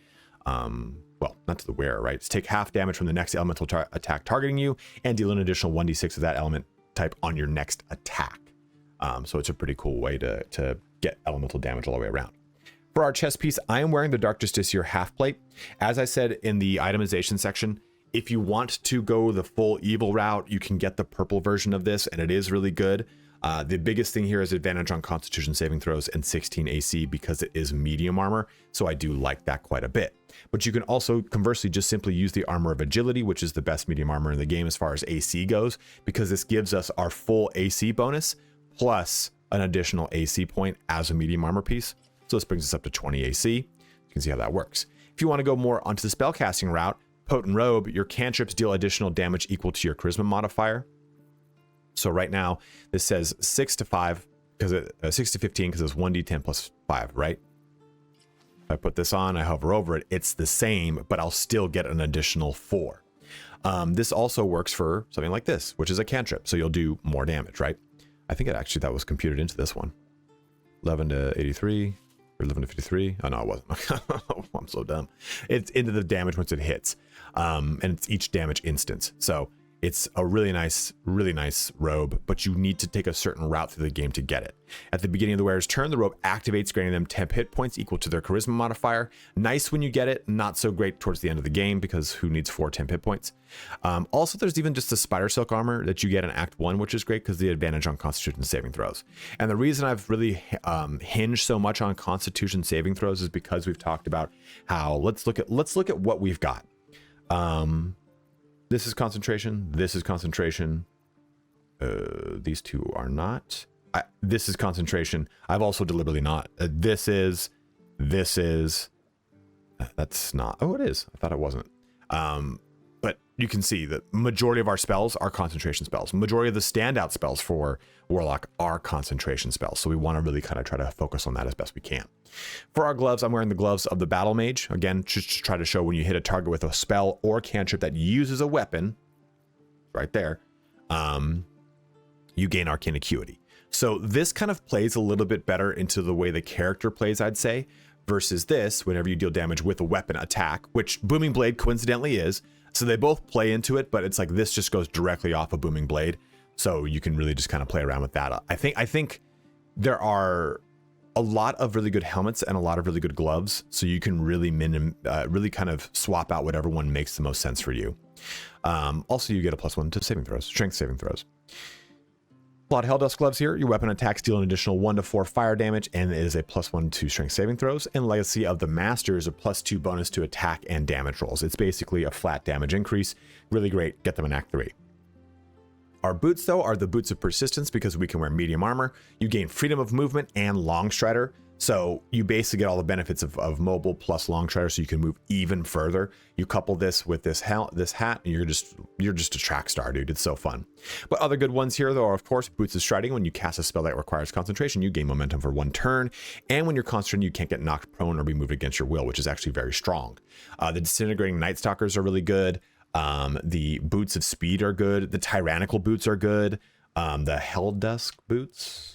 well, not to the wearer, right? It's take half damage from the next elemental attack targeting you and deal an additional 1d6 of that element type on your next attack. So it's a pretty cool way to get elemental damage all the way around. For our chest piece, I am wearing the Dark Justiciar half plate. As I said in the itemization section, if you want to go the full evil route, you can get the purple version of this, and it is really good. The biggest thing here is advantage on constitution saving throws and 16 AC because it is medium armor, so I do like that quite a bit. But you can also conversely just simply use the armor of agility, which is the best medium armor in the game as far as AC goes, because this gives us our full AC bonus plus an additional AC point as a medium armor piece. So this brings us up to 20 AC. You can see how that works. If you want to go more onto the spellcasting route, Potent Robe, your cantrips deal additional damage equal to your charisma modifier. So right now this says 6 to 5 because 6 to 15 because it's 1d10 plus 5, right? If I put this on, I hover over it, it's the same, but I'll still get an additional 4. This also works for something like this, which is a cantrip, so you'll do more damage, right? I think that was computed into this one. 11 to 83 or 11 to 53. Oh no, it wasn't. I'm so dumb. It's into the damage once it hits, and it's each damage instance. So It's a really nice robe, but you need to take a certain route through the game to get it. At the beginning of the wearer's turn, the robe activates, granting them 10 hit points equal to their charisma modifier. Nice when you get it, not so great towards the end of the game because who needs 4 10 hit points? Also, there's even just the spider silk armor that you get in Act 1, which is great because the advantage on Constitution saving throws. And the reason I've really hinged so much on Constitution saving throws is because we've talked about how let's look at what we've got. This is concentration. This is concentration. These two are not. This is concentration. I've also deliberately not. This is. That's not. Oh, it is. I thought it wasn't. But you can see that majority of our spells are concentration spells. Majority of the standout spells for Warlock are concentration spells. So we want to really kind of try to focus on that as best we can. For our gloves, I'm wearing the gloves of the Battle Mage. Again, just to try to show when you hit a target with a spell or cantrip that uses a weapon, right there, you gain Arcane Acuity. So this kind of plays a little bit better into the way the character plays, I'd say, versus this, whenever you deal damage with a weapon attack, which Booming Blade coincidentally is. So they both play into it, but it's like this just goes directly off of Booming Blade. So you can really just kind of play around with that. I think there are a lot of really good helmets and a lot of really good gloves. So you can really really kind of swap out whatever one makes the most sense for you. Also, you get a +1 to saving throws, strength saving throws. Blood Helldust gloves here. Your weapon attacks deal an additional 1 to 4 fire damage, and it is a +1 to strength saving throws. And Legacy of the Master is a +2 bonus to attack and damage rolls. It's basically a flat damage increase. Really great. Get them in Act 3. Our boots, though, are the boots of persistence because we can wear medium armor. You gain freedom of movement and long strider. So you basically get all the benefits of mobile plus long strider, so you can move even further. You couple this with this hat, and you're just a track star, dude. It's so fun. But other good ones here, though, are, of course, Boots of Striding. When you cast a spell that requires concentration, you gain momentum for 1 turn. And when you're concentrating, you can't get knocked prone or be moved against your will, which is actually very strong. The Disintegrating Night Stalkers are really good. The Boots of Speed are good. The Tyrannical Boots are good. The Helldusk Boots.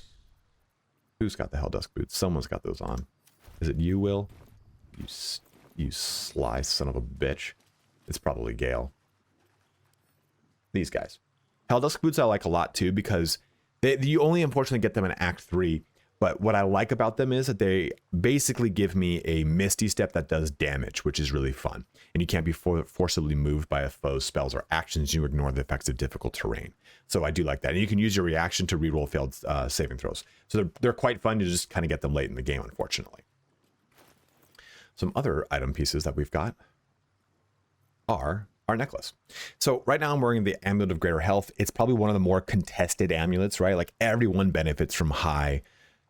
Who's got the Helldusk Boots? Someone's got those on. Is it you, Will? You sly son of a bitch. It's probably Gale. These guys. Helldusk Boots I like a lot too because you only unfortunately get them in Act 3. But what I like about them is that they basically give me a Misty Step that does damage, which is really fun. And you can't be forcibly moved by a foe's spells or actions. You ignore the effects of difficult terrain. So I do like that. And you can use your reaction to reroll failed saving throws. So they're quite fun to just kind of get them late in the game, unfortunately. Some other item pieces that we've got are our necklace. So right now I'm wearing the Amulet of Greater Health. It's probably one of the more contested amulets, right? Like everyone benefits from high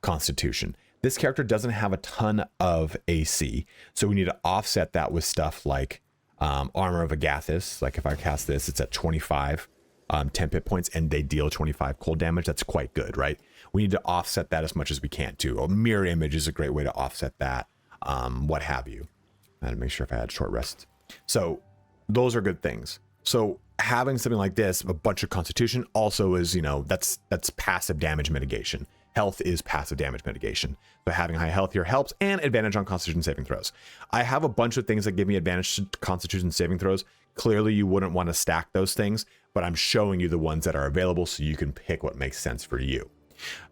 Constitution. This character doesn't have a ton of AC, so we need to offset that with stuff like Armor of Agathis. Like if I cast this, it's at 25 10 hit points, and they deal 25 cold damage. That's quite good, right? We need to offset that as much as we can too. A mirror image is a great way to offset that, what have you. I had to make sure if I had short rest. So those are good things. So having something like this, a bunch of Constitution, also is, that's passive damage mitigation. Health is passive damage mitigation. So having high health here helps, and advantage on Constitution saving throws. I have a bunch of things that give me advantage to Constitution saving throws. Clearly you wouldn't want to stack those things, but I'm showing you the ones that are available so you can pick what makes sense for you.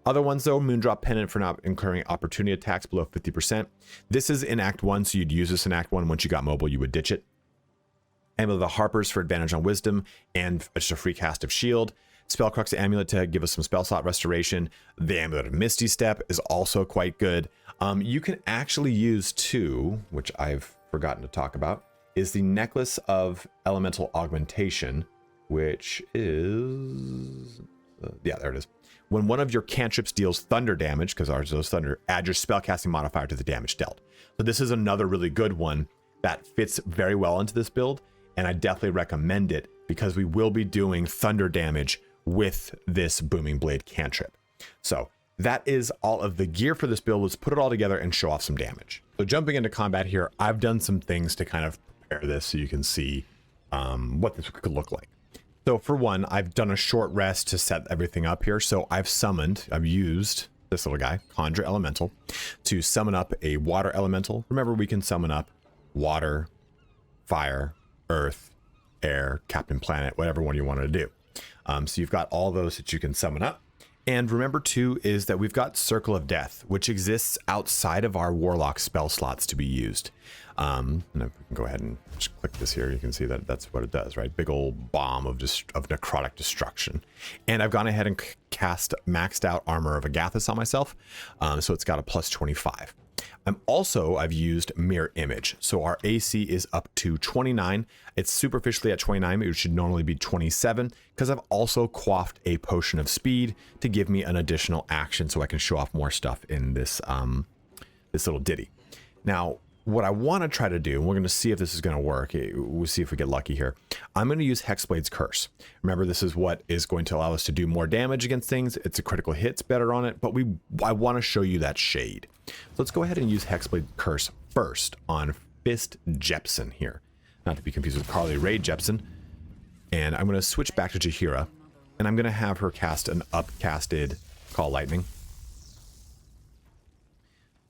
Other ones though, Moondrop Pendant for not incurring opportunity attacks below 50%. This is in Act 1, so you'd use this in Act 1. Once you got mobile, you would ditch it. Amulet of the Harpers for advantage on Wisdom and just a free cast of Shield. Spellcrux Amulet to give us some spell slot restoration. The Amulet of Misty Step is also quite good. You can actually use two, which I've forgotten to talk about, is the Necklace of Elemental Augmentation, which is... yeah, there it is. When one of your cantrips deals thunder damage, because ours does thunder, add your spellcasting modifier to the damage dealt. So this is another really good one that fits very well into this build, and I definitely recommend it because we will be doing thunder damage with this Booming Blade cantrip. So that is all of the gear for this build. Let's put it all together and show off some damage. So jumping into combat here, I've done some things to kind of prepare this so you can see what this could look like. So for one, I've done a short rest to set everything up here. So I've used this little guy, Conjure Elemental, to summon up a water elemental. Remember, we can summon up water, fire, earth, air, Captain Planet, whatever one you want to do. So you've got all those that you can summon up. And remember too is that we've got Circle of Death, which exists outside of our Warlock spell slots to be used. And if we can go ahead and just click this here, you can see that that's what it does, right? Big old bomb of necrotic destruction. And I've gone ahead and cast maxed out Armor of Agathis on myself, so it's got a plus 25. I've used Mirror Image, so our AC is up to 29. It's superficially at 29, it should normally be 27, because I've also quaffed a Potion of Speed to give me an additional action so I can show off more stuff in this this little ditty. Now, what I want to try to do, and we're going to see if this is going to work, we'll see if we get lucky here. I'm going to use Hexblade's Curse. Remember, this is what is going to allow us to do more damage against things. It's a critical hit's better on it, but I want to show you that shade. So let's go ahead and use Hexblade's Curse first on Fist Jepsen here. Not to be confused with Carly Rae Jepsen. And I'm going to switch back to Jaheira, and I'm going to have her cast an upcasted Call Lightning.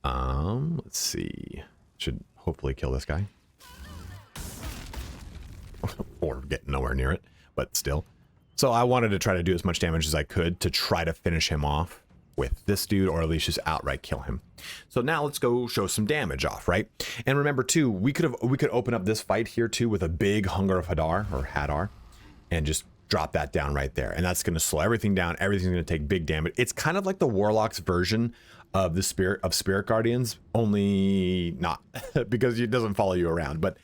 Let's see. Should hopefully kill this guy. Or get nowhere near it, but still. So I wanted to try to do as much damage as I could to try to finish him off with this dude, or at least just outright kill him. So now let's go show some damage off, right? And remember too, we could open up this fight here too with a big Hunger of Hadar, or Hadar, and just drop that down right there. And that's going to slow everything down. Everything's going to take big damage. It's kind of like the Warlock's version of the Spirit Guardians, only not, because it doesn't follow you around, but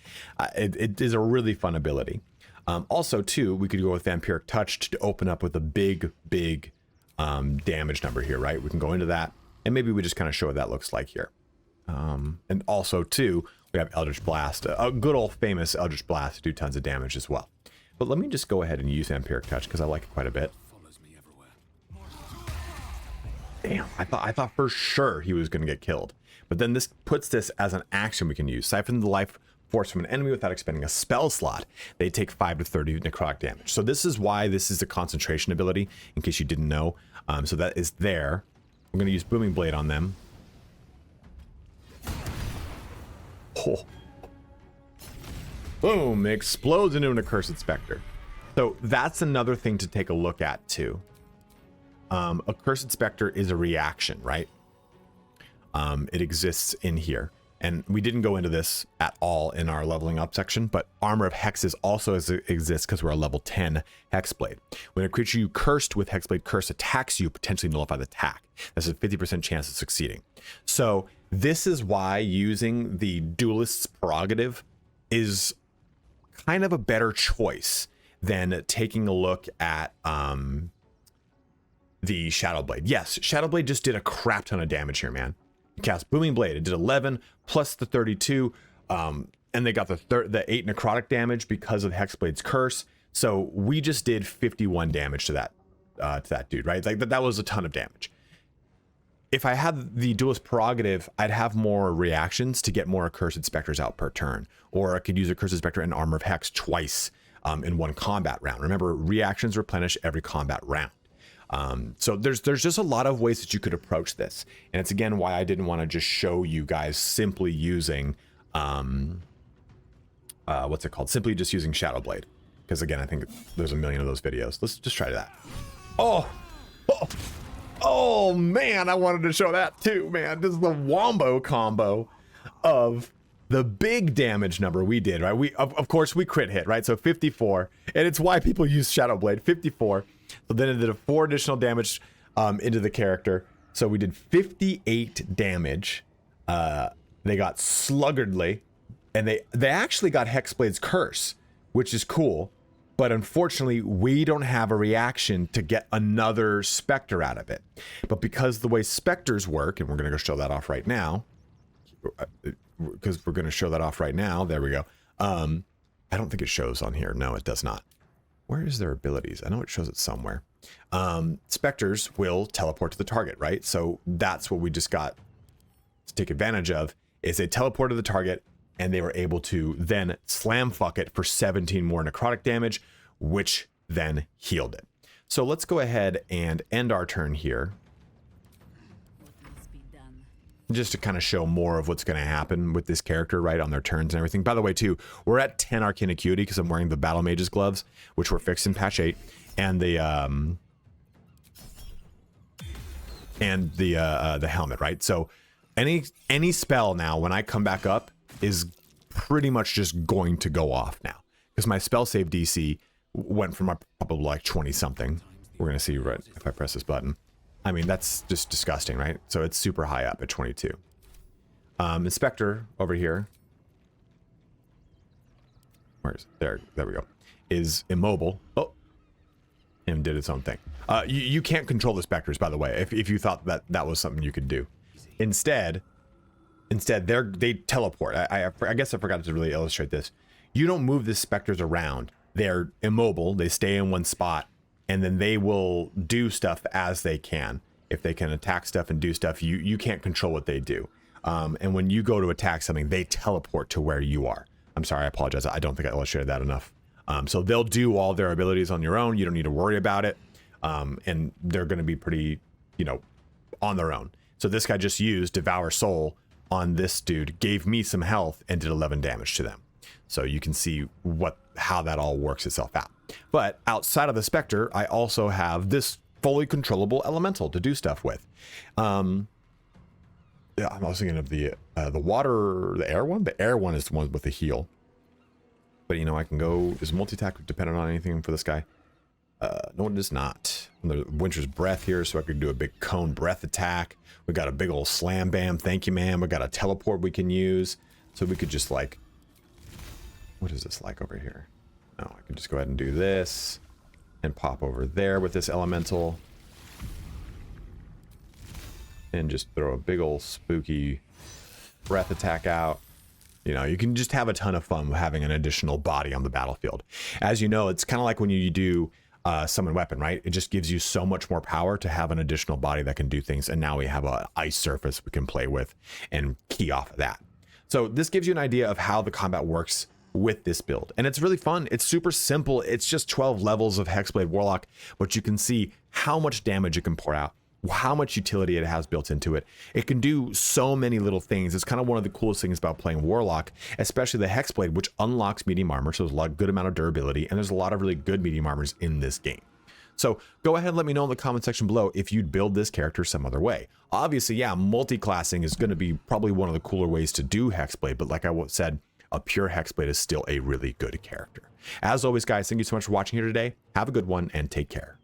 it is a really fun ability. Also too, we could go with Vampiric Touch to open up with a big damage number here, right? We can go into that, and maybe we just kind of show what that looks like here. And also too, we have Eldritch Blast, a good old famous Eldritch Blast to do tons of damage as well. But let me just go ahead and use Vampiric Touch because I like it quite a bit. Damn, I thought for sure he was going to get killed. But then this puts this as an action we can use. Siphon the life force from an enemy without expending a spell slot. They take 5 to 30 necrotic damage. So this is why this is a concentration ability, in case you didn't know. So that is there. We're going to use Booming Blade on them. Oh. Boom, it explodes into an Accursed Spectre. So that's another thing to take a look at too. Accursed Spectre is a reaction, right? It exists in here. And we didn't go into this at all in our leveling up section, but Armor of Hexes also exists because we're a level 10 Hexblade. When a creature you cursed with Hexblade Curse attacks you, potentially nullify the attack. That's a 50% chance of succeeding. So this is why using the Duelist's Prerogative is kind of a better choice than taking a look at the Shadowblade. Yes, Shadowblade just did a crap ton of damage here, man. You cast Booming Blade, it did 11 plus the 32, and they got the 8 necrotic damage because of Hexblade's Curse. So we just did 51 damage to that dude, right? Like that was a ton of damage. If I had the Duelist Prerogative, I'd have more reactions to get more Accursed Spectres out per turn, or I could use Accursed Spectre and Armor of Hex twice in one combat round. Remember, reactions replenish every combat round. So there's just a lot of ways that you could approach this, and it's again why I didn't want to just show you guys simply using what's it called? Simply just using Shadowblade, because again I think there's a million of those videos. Let's just try that. Oh man, I wanted to show that too, man. This is the wombo combo of the big damage number we did, right? We of course we crit hit, right? So 54, and it's why people use Shadowblade. 54. So then it did a 4 additional damage into the character. So we did 58 damage. They got Sluggardly, and they actually got Hexblade's Curse, which is cool. But unfortunately, we don't have a reaction to get another Spectre out of it. But because the way Spectres work, and we're going to go show that off right now, because we're going to show that off right now. There we go. I don't think it shows on here. No, it does not. Where is their abilities? I know it shows it somewhere. Spectres will teleport to the target, right? So that's what we just got to take advantage of, is they teleport to the target, and they were able to then slam fuck it for 17 more necrotic damage, which then healed it. So let's go ahead and end our turn here. just to kind of show more of what's going to happen with this character, right, on their turns and everything. By the way, too, we're at 10 Arcane Acuity because I'm wearing the Battle Mage's gloves, which were fixed in patch 8, and the helmet, right? So any spell now when I come back up is pretty much just going to go off now because my spell save DC went from probably like 20 something. We're gonna see right if I press this button. I mean, that's just disgusting, right? So it's super high up at 22. Inspector over here, where's there we go, is immobile. Oh, and did its own thing. You can't control the specters, by the way, if you thought that was something you could do. Instead they teleport. I guess I forgot to really illustrate this. You don't move the specters around. They're immobile. They stay in one spot, and then they will do stuff as they can. If they can attack stuff and do stuff, you can't control what they do. And when you go to attack something, they teleport to where you are. I'm sorry, I apologize. I don't think I illustrated that enough. So they'll do all their abilities on your own. You don't need to worry about it. And they're going to be pretty, on their own. So this guy just used Devour Soul on this dude, gave me some health, and did 11 damage to them. So you can see how that all works itself out. But outside of the Spectre, I also have this fully controllable elemental to do stuff with. Yeah, I'm also thinking of the air one. The air one is the one with the heal. But I can go. Is multi-attack dependent on anything for this guy? No, it is not. The Winter's Breath here, so I could do a big cone breath attack. We got a big old slam bam. Thank you, ma'am. We got a teleport we can use, so we could just like. What is this like over here? Oh, I can just go ahead and do this and pop over there with this elemental and just throw a big old spooky breath attack out. You can just have a ton of fun with having an additional body on the battlefield. As you know, it's kind of like when you do summon weapon, right? It just gives you so much more power to have an additional body that can do things. And now we have an ice surface we can play with and key off of that. So this gives you an idea of how the combat works with this build, and it's really fun. It's super simple. It's just 12 levels of Hexblade Warlock, but you can see how much damage it can pour out, how much utility it has built into it. It can do so many little things. It's kind of one of the coolest things about playing Warlock, especially the Hexblade, which unlocks medium armor, so there's a good amount of durability, and there's a lot of really good medium armors in this game. So go ahead and let me know in the comment section below if you'd build this character some other way. Obviously, yeah, multi-classing is going to be probably one of the cooler ways to do Hexblade, but like I said, a pure Hexblade is still a really good character. As always, guys, thank you so much for watching here today. Have a good one and take care.